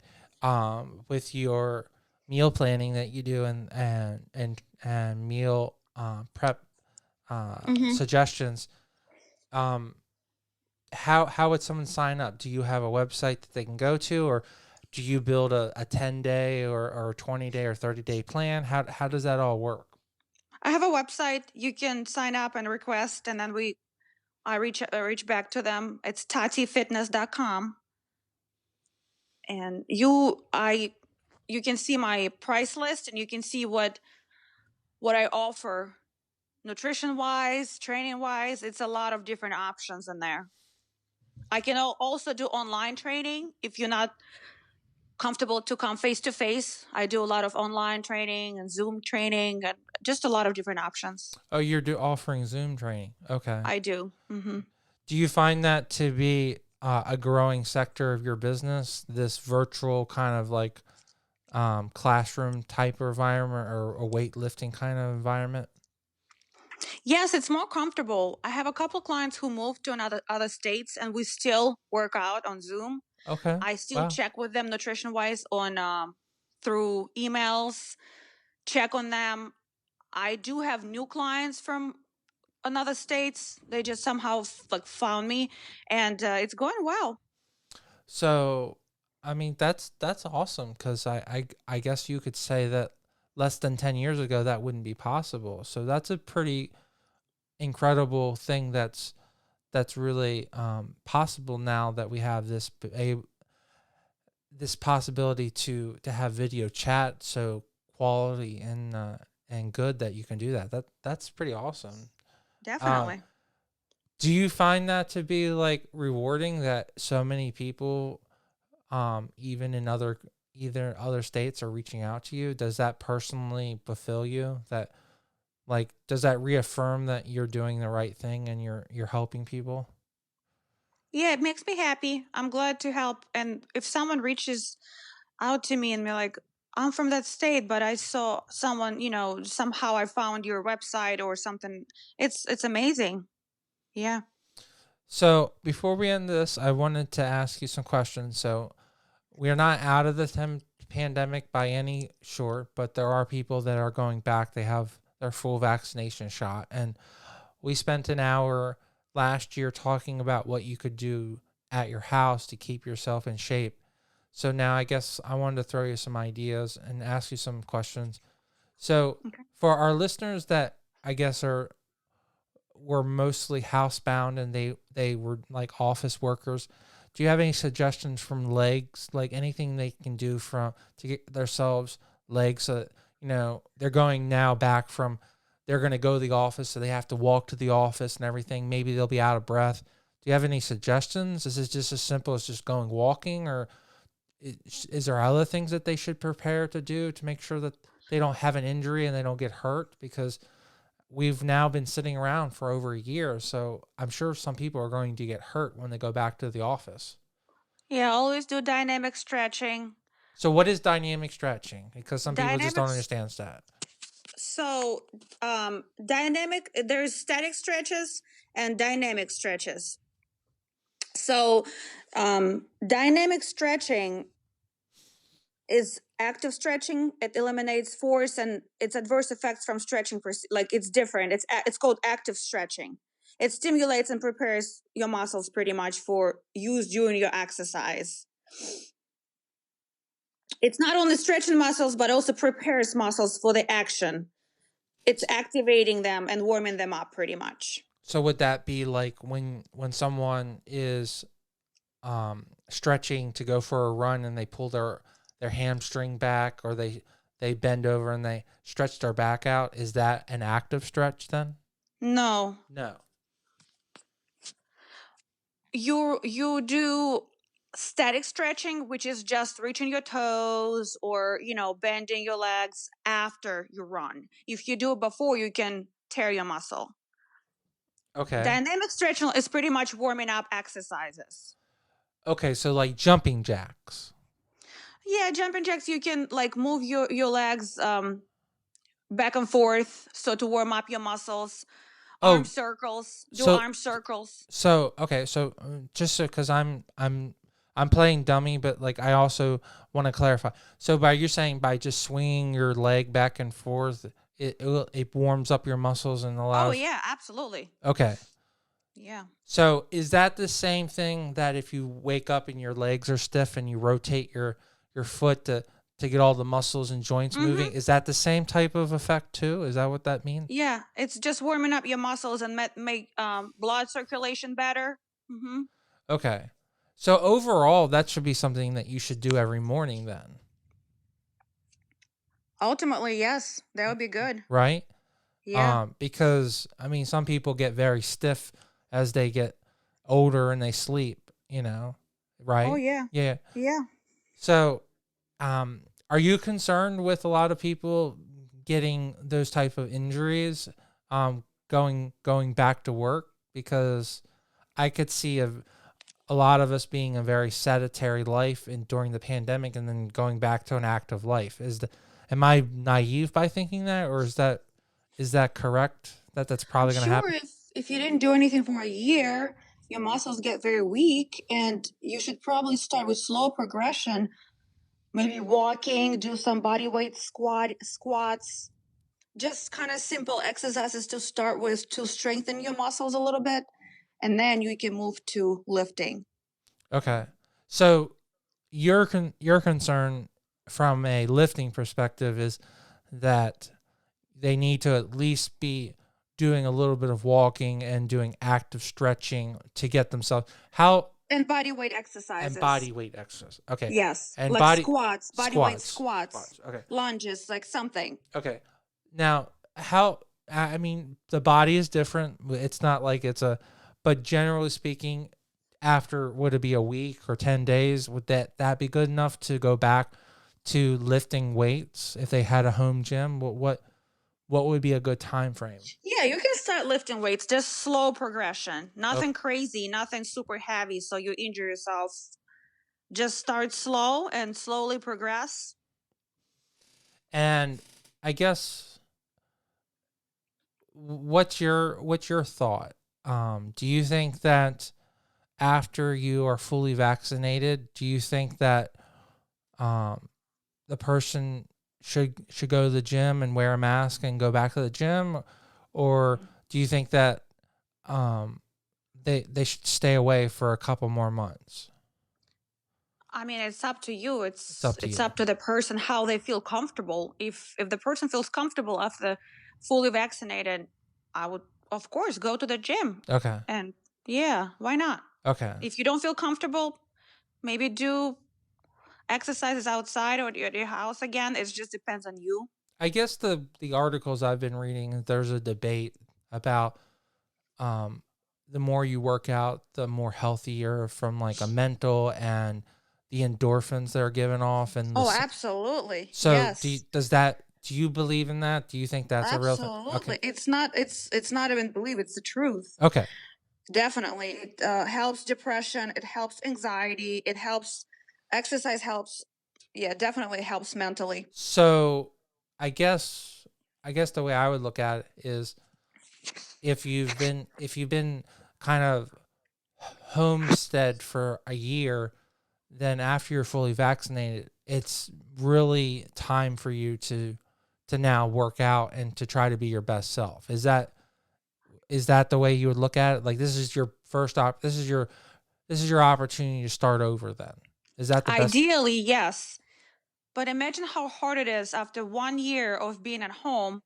with your meal planning that you do, and meal prep Hmm. suggestions. Um, how would someone sign up? Do you have a website that they can go to, or do you build a 10 day or 20 day or 30 day plan? How does that all work? I have a website. You can sign up and request, and then I reach back to them. It's tatifitness.com, and you can see my price list, and you can see what I offer nutrition wise, training wise. It's a lot of different options in there. I can also do online training if you're not comfortable to come face to face. I do a lot of online training and Zoom training and just a lot of different options. Oh, you're offering Zoom training. Okay. I do. Hmm. Do you find that to be a growing sector of your business? This virtual kind of like classroom type of environment, or a weightlifting kind of environment? Yes, it's more comfortable. I have a couple clients who moved to another other states, and we still work out on Zoom. Okay. I still Wow. check with them nutrition wise on through emails. Check on them. I do have new clients from another states. They just somehow like found me, and it's going well. So, I mean, that's awesome, because I guess you could say that less than 10 years ago that wouldn't be possible. So that's a pretty incredible thing that's really possible now that we have this possibility to have video chat so quality and good that you can do that's pretty awesome. Um, Definitely. do you find that to be like rewarding that so many people, even in either other states, are reaching out to you? Does that personally fulfill you? That like does that reaffirm that you're doing the right thing and you're helping people? Yeah, it makes me happy. I'm glad to help. And if someone reaches out to me and be like, I'm from that state, but I saw someone, somehow I found your website or something. It's amazing. Yeah. So before we end this, I wanted to ask you some questions. So we are not out of the pandemic by any short, but there are people that are going back. They have their full vaccination shot. And we spent an hour last year talking about what you could do at your house to keep yourself in shape. So now I guess I wanted to throw you some ideas and ask you some questions. So Okay. for our listeners that I guess were mostly housebound and they were like office workers, do you have any suggestions from legs, like anything they can do from to get themselves legs, so that, they're going now back from, they're going to go to the office, so they have to walk to the office and everything, maybe they'll be out of breath. Do you have any suggestions? Is it just as simple as just going walking, or is there other things that they should prepare to do to make sure that they don't have an injury and they don't get hurt? Because we've now been sitting around for over a year, so I'm sure some people are going to get hurt when they go back to the office. Yeah, always do dynamic stretching. So what is dynamic stretching? Because some people just don't Dynamics. understand that. So, dynamic, there's static stretches and dynamic stretches. So, dynamic stretching is active stretching. It eliminates force and its adverse effects from stretching. Like it's different. It's called active stretching. It stimulates and prepares your muscles pretty much for use during your exercise. It's not only stretching muscles, but also prepares muscles for the action. It's activating them and warming them up pretty much. So would that be like when someone is stretching to go for a run and they pull their hamstring back, or they bend over and they stretch their back out? Is that an active stretch then? No. No. You do static stretching, which is just reaching your toes or, bending your legs after you run. If you do it before, you can tear your muscle. Okay. Dynamic stretching is pretty much warming up exercises. Okay, so like jumping jacks. Yeah, jumping jacks, you can like move your legs back and forth so to warm up your muscles. Arm circles, do arm circles. So okay, so just so because I'm playing dummy, but like I also want to clarify. So you're saying by just swinging your leg back and forth, it warms up your muscles and allows. Oh yeah, absolutely. Okay. Yeah. So is that the same thing that if you wake up and your legs are stiff and you rotate your foot to get all the muscles and joints moving, is that the same type of effect too? Is that what that means? Yeah, it's just warming up your muscles and make blood circulation better. Mm-hmm. Okay. So overall, that should be something that you should do every morning then. Ultimately, yes, that would be good. Right? Yeah. Because I mean, some people get very stiff as they get older and they sleep, right? Oh yeah. Yeah. Yeah. So, are you concerned with a lot of people getting those type of injuries, going back to work? Because I could see a lot of us being a very sedentary life and during the pandemic and then going back to an active life. Am I naive by thinking that, or is that correct? That's probably going to happen. Sure, if you didn't do anything for a year, your muscles get very weak, and you should probably start with slow progression. Maybe walking, do some body weight squats, just kind of simple exercises to start with to strengthen your muscles a little bit, and then you can move to lifting. Okay. So your concern from a lifting perspective is that they need to at least be doing a little bit of walking and doing active stretching to get themselves and body weight exercises. And body weight exercise. Okay. Yes. And like squats, body weight squats. Okay. Lunges, like something. Okay. Now, I mean, the body is different. It's not like but generally speaking, after, would it be a week or 10 days? Would that be good enough to go back to lifting weights if they had a home gym? What would be a good time frame? Yeah, you can start lifting weights, just slow progression. Nothing crazy, nothing super heavy so you injure yourself. Just start slow and slowly progress. And I guess, what's your thought? Do you think that after you are fully vaccinated, do you think that the person should go to the gym and wear a mask and go back to the gym, or do you think that they should stay away for a couple more months? I mean, it's up to you. It's up to the person how they feel comfortable. If the person feels comfortable after fully vaccinated, I would of course go to the gym. Okay. And yeah, why not? Okay. If you don't feel comfortable, maybe do exercises outside or at your house again. It just depends on you. I guess the articles I've been reading, there's a debate about the more you work out, the more healthier from like a mental and the endorphins that are given off. And absolutely. So yes. do you believe in that? Do you think that's a real thing? Absolutely. Okay. It's not even believe, it's the truth. Okay. Definitely. It helps depression, it helps anxiety, it helps exercise helps. Yeah, definitely helps mentally. So I guess the way I would look at it is if you've been kind of homestead for a year, then after you're fully vaccinated, it's really time for you to now work out and to try to be your best self. Is that Is that the way you would look at it? Like, this is your first this is your opportunity to start over then. Is that the best? Ideally, yes. But imagine how hard it is after 1 year of being at home,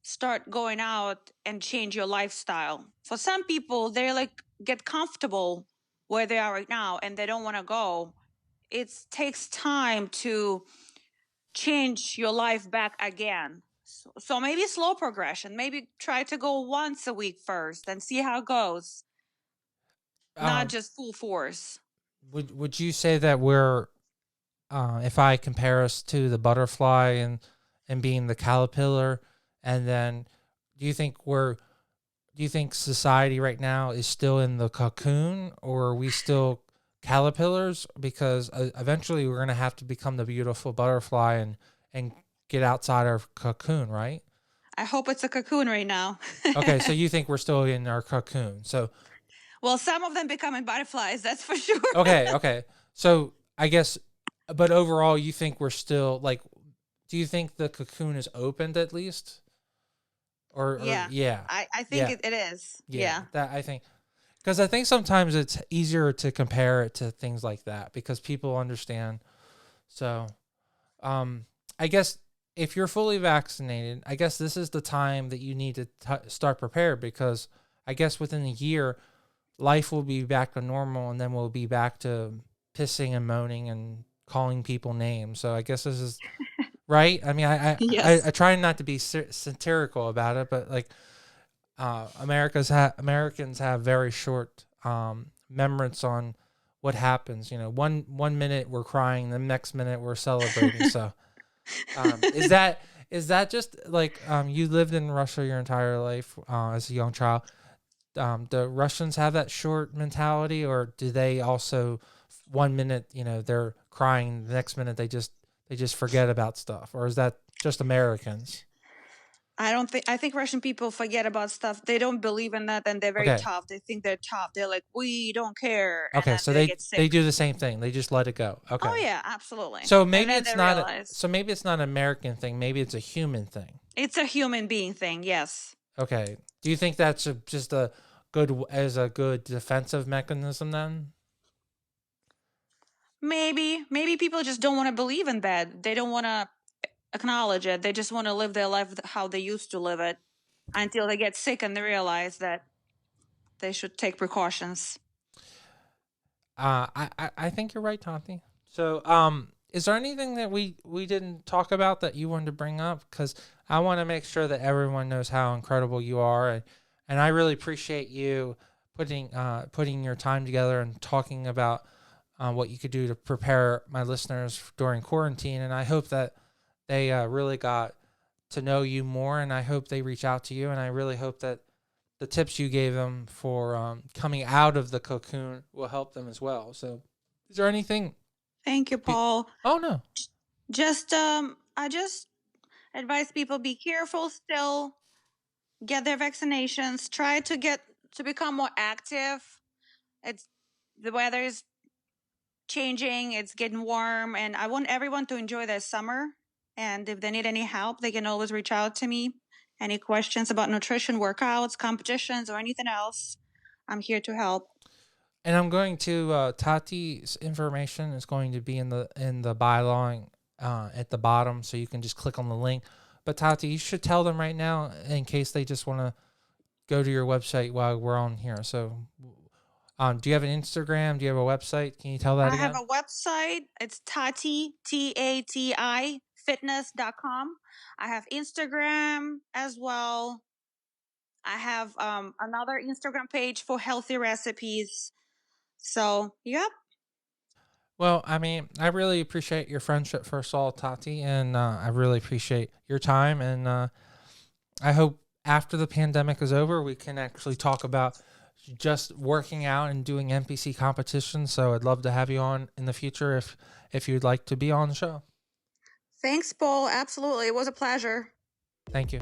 start going out and change your lifestyle. For some people, they like get comfortable where they are right now and they don't want to go. It takes time to change your life back again. So maybe slow progression. Maybe try to go once a week first and see how it goes, not Um, just full force. would you say that we're if I compare us to the butterfly and being the caterpillar, and then do you think society right now is still in the cocoon, or are we still caterpillars? Because eventually we're gonna have to become the beautiful butterfly and get outside our cocoon, right? I hope it's a cocoon right now. Okay, so you think we're still in our cocoon? So Well, some of them becoming butterflies, that's for sure. okay. So I guess, but overall, you think we're still like, do you think the cocoon is opened at least? Or Yeah, yeah, I think yeah, it is. yeah. Yeah. That I think because I think sometimes it's easier to compare it to things like that because people understand. So, um, I guess if you're fully vaccinated, I guess this is the time that you need to start prepared because I guess within a year, life will be back to normal, and then we'll be back to pissing and moaning and calling people names. So I guess this is right. I mean, I Yes. try not to be satirical about it, but like Americans have very short memories on what happens. You know, one minute we're crying, the next minute we're celebrating. So is that just like you lived in Russia your entire life as a young child? The Russians have that short mentality, or do they also 1 minute they're crying, the next minute they just forget about stuff, or is that just Americans? I don't think I think Russian people forget about stuff. They don't believe in that and they're very Okay, tough. They think they're tough. They're like, we don't care. And okay, then so they get they sick. do the same thing. They just let it go. Oh Okay, yeah, absolutely. so And maybe then it's they not realize an American thing. Maybe it's a human thing. it's a human being thing, yes. Okay, do you think that's just a good defensive mechanism then? Maybe people just don't want to believe in that. They don't want to acknowledge it. They just want to live their life how they used to live it until they get sick and they realize that they should take precautions. I think you're right, Tati. So, is there anything that we didn't talk about that you wanted to bring up? Because I want to make sure that everyone knows how incredible you are, and I really appreciate you putting your time together and talking about what you could do to prepare my listeners during quarantine. And I hope that they really got to know you more, and I hope they reach out to you, and I really hope that the tips you gave them for coming out of the cocoon will help them as well. So, is there anything? Thank you, Paul. Oh no. Just I just advise people be careful still, get their vaccinations, try to get to become more active. It's the weather is changing, it's getting warm, and I want everyone to enjoy their summer. And if they need any help, they can always reach out to me. Any questions about nutrition, workouts, competitions, or anything else, I'm here to help. And I'm going to Tati's information is going to be in the byline at the bottom, so you can just click on the link. But Tati, you should tell them right now in case they just want to go to your website while we're on here. So, do you have an Instagram? Do you have a website? Can you tell that I have again? a website. It's Tati, Tati, fitness.com. I have Instagram as well. I have another Instagram page for healthy recipes. So, yep. Well, I mean, I really appreciate your friendship, first of all, Tati, and I really appreciate your time. And I hope after the pandemic is over, we can actually talk about just working out and doing NPC competitions. So I'd love to have you on in the future if you'd like to be on the show. Thanks, Paul. Absolutely. It was a pleasure. Thank you.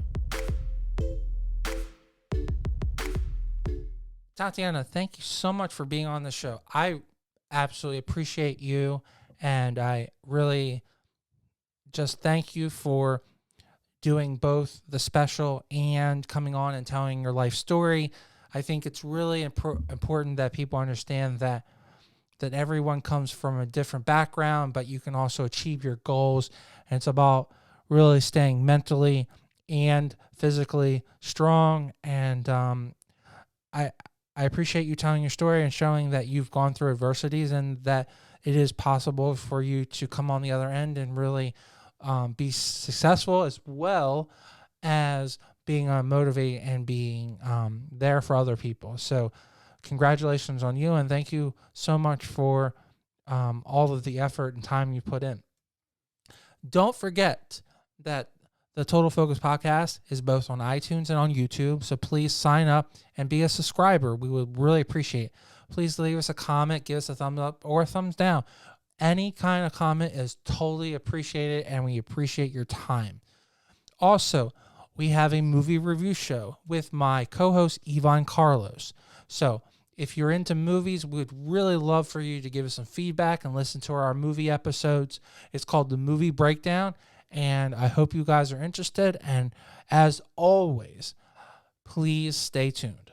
Tatiana, thank you so much for being on the show. I absolutely appreciate you, and I really just thank you for doing both the special and coming on and telling your life story. I think it's really important that people understand that everyone comes from a different background, but you can also achieve your goals. And it's about really staying mentally and physically strong. And I I appreciate you telling your story and showing that you've gone through adversities and that it is possible for you to come on the other end and really be successful, as well as being motivated and being there for other people. So congratulations on you, and thank you so much for all of the effort and time you put in. Don't forget that the Total Focus podcast is both on iTunes and on YouTube, so please sign up and be a subscriber. We would really appreciate it. Please leave us a comment, give us a thumbs up or a thumbs down. Any kind of comment is totally appreciated, and we appreciate your time. Also, we have a movie review show with my co-host, Yvonne Carlos. So if you're into movies, we'd really love for you to give us some feedback and listen to our movie episodes. It's called The Movie Breakdown, and I hope you guys are interested. And as always, please stay tuned.